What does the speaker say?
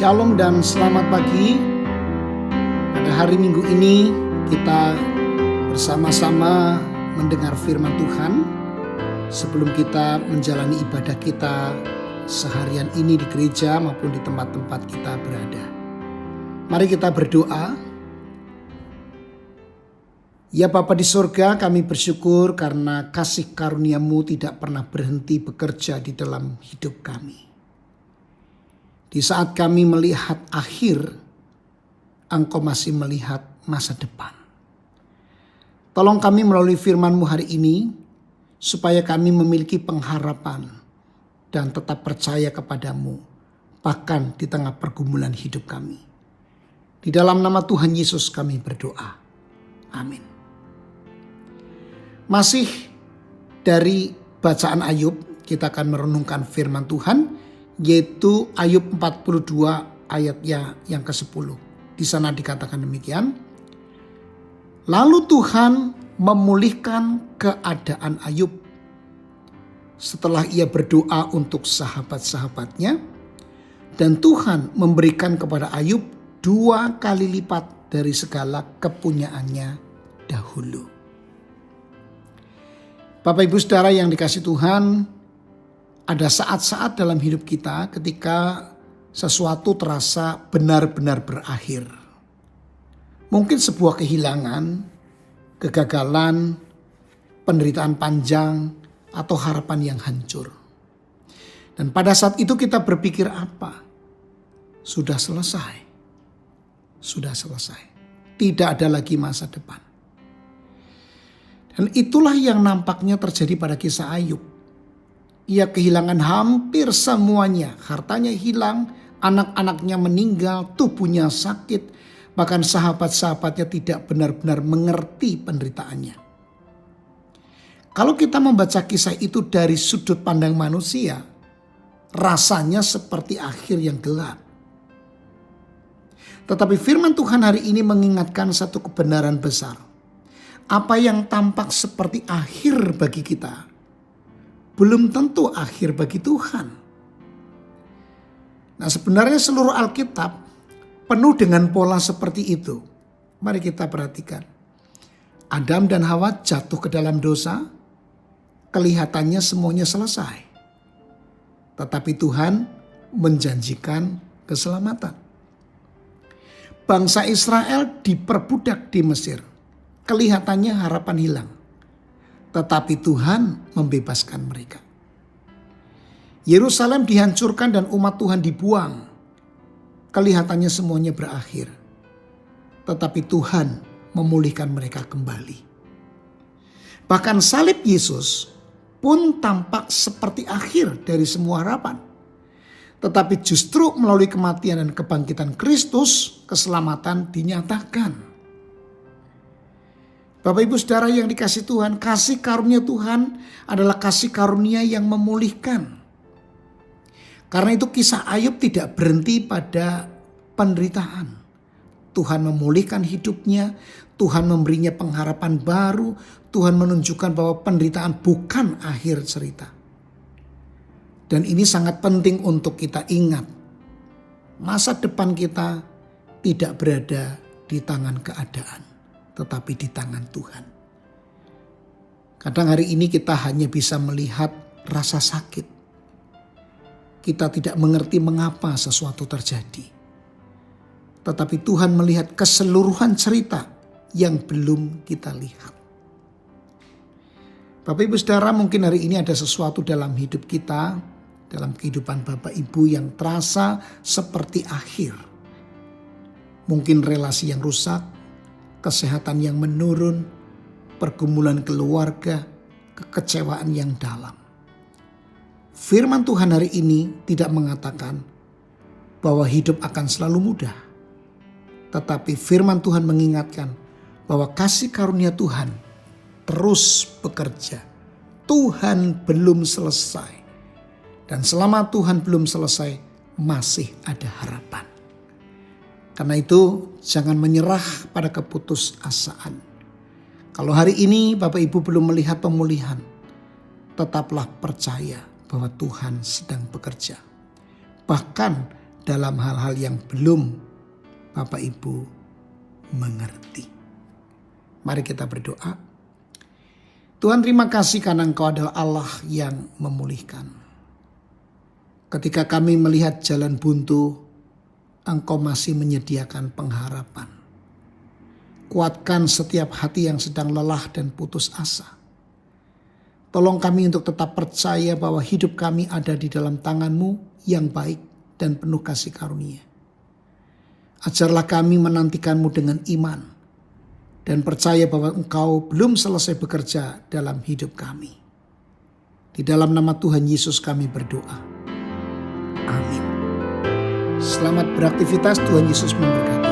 Shalom dan selamat pagi. Pada hari Minggu ini kita bersama-sama mendengar firman Tuhan sebelum kita menjalani ibadah kita seharian ini di gereja maupun di tempat-tempat kita berada. Mari kita berdoa. Ya Bapa di surga, kami bersyukur karena kasih karunia-Mu tidak pernah berhenti bekerja di dalam hidup kami. Di saat kami melihat akhir, Engkau masih melihat masa depan. Tolong kami melalui firman-Mu hari ini, supaya kami memiliki pengharapan dan tetap percaya kepadamu, bahkan di tengah pergumulan hidup kami. Di dalam nama Tuhan Yesus kami berdoa. Amin. Masih dari bacaan Ayub, kita akan merenungkan firman Tuhan, yaitu Ayub 42 ayatnya yang ke-10. Di sana dikatakan demikian. Lalu Tuhan memulihkan keadaan Ayub setelah ia berdoa untuk sahabat-sahabatnya, dan Tuhan memberikan kepada Ayub 2 kali lipat dari segala kepunyaannya dahulu. Bapak Ibu Saudara yang dikasihi Tuhan, ada saat-saat dalam hidup kita ketika sesuatu terasa benar-benar berakhir. Mungkin sebuah kehilangan, kegagalan, penderitaan panjang, atau harapan yang hancur. Dan pada saat itu kita berpikir apa? Sudah selesai. Sudah selesai. Tidak ada lagi masa depan. Dan itulah yang nampaknya terjadi pada kisah Ayub. Ia kehilangan hampir semuanya, hartanya hilang, anak-anaknya meninggal, tubuhnya sakit, bahkan sahabat-sahabatnya tidak benar-benar mengerti penderitaannya. Kalau kita membaca kisah itu dari sudut pandang manusia, rasanya seperti akhir yang gelap. Tetapi firman Tuhan hari ini mengingatkan satu kebenaran besar. Apa yang tampak seperti akhir bagi kita, belum tentu akhir bagi Tuhan. Nah, sebenarnya seluruh Alkitab penuh dengan pola seperti itu. Mari kita perhatikan. Adam dan Hawa jatuh ke dalam dosa. Kelihatannya semuanya selesai. Tetapi Tuhan menjanjikan keselamatan. Bangsa Israel diperbudak di Mesir. Kelihatannya harapan hilang. Tetapi Tuhan membebaskan mereka. Yerusalem dihancurkan dan umat Tuhan dibuang. Kelihatannya semuanya berakhir. Tetapi Tuhan memulihkan mereka kembali. Bahkan salib Yesus pun tampak seperti akhir dari semua harapan. Tetapi justru melalui kematian dan kebangkitan Kristus, keselamatan dinyatakan. Bapak Ibu Saudara yang dikasihi Tuhan, kasih karunia Tuhan adalah kasih karunia yang memulihkan. Karena itu kisah Ayub tidak berhenti pada penderitaan. Tuhan memulihkan hidupnya, Tuhan memberinya pengharapan baru, Tuhan menunjukkan bahwa penderitaan bukan akhir cerita. Dan ini sangat penting untuk kita ingat. Masa depan kita tidak berada di tangan keadaan, tetapi di tangan Tuhan. Kadang hari ini kita hanya bisa melihat rasa sakit. Kita tidak mengerti mengapa sesuatu terjadi. Tetapi Tuhan melihat keseluruhan cerita yang belum kita lihat. Bapak Ibu Saudara, mungkin hari ini ada sesuatu dalam hidup kita, dalam kehidupan Bapak Ibu yang terasa seperti akhir. Mungkin relasi yang rusak, kesehatan yang menurun, pergumulan keluarga, kekecewaan yang dalam. Firman Tuhan hari ini tidak mengatakan bahwa hidup akan selalu mudah. Tetapi firman Tuhan mengingatkan bahwa kasih karunia Tuhan terus bekerja. Tuhan belum selesai. Dan selama Tuhan belum selesai, masih ada harapan. Karena itu jangan menyerah pada keputusasaan. Kalau hari ini Bapak Ibu belum melihat pemulihan, tetaplah percaya bahwa Tuhan sedang bekerja. Bahkan dalam hal-hal yang belum Bapak Ibu mengerti. Mari kita berdoa. Tuhan, terima kasih karena Engkau adalah Allah yang memulihkan. Ketika kami melihat jalan buntu, Engkau masih menyediakan pengharapan. Kuatkan setiap hati yang sedang lelah dan putus asa. Tolong kami untuk tetap percaya bahwa hidup kami ada di dalam tangan-Mu yang baik dan penuh kasih karunia. Ajarlah kami menantikan-Mu dengan iman dan percaya bahwa Engkau belum selesai bekerja dalam hidup kami. Di dalam nama Tuhan Yesus kami berdoa. Amin. Selamat beraktivitas, Tuhan Yesus memberkati.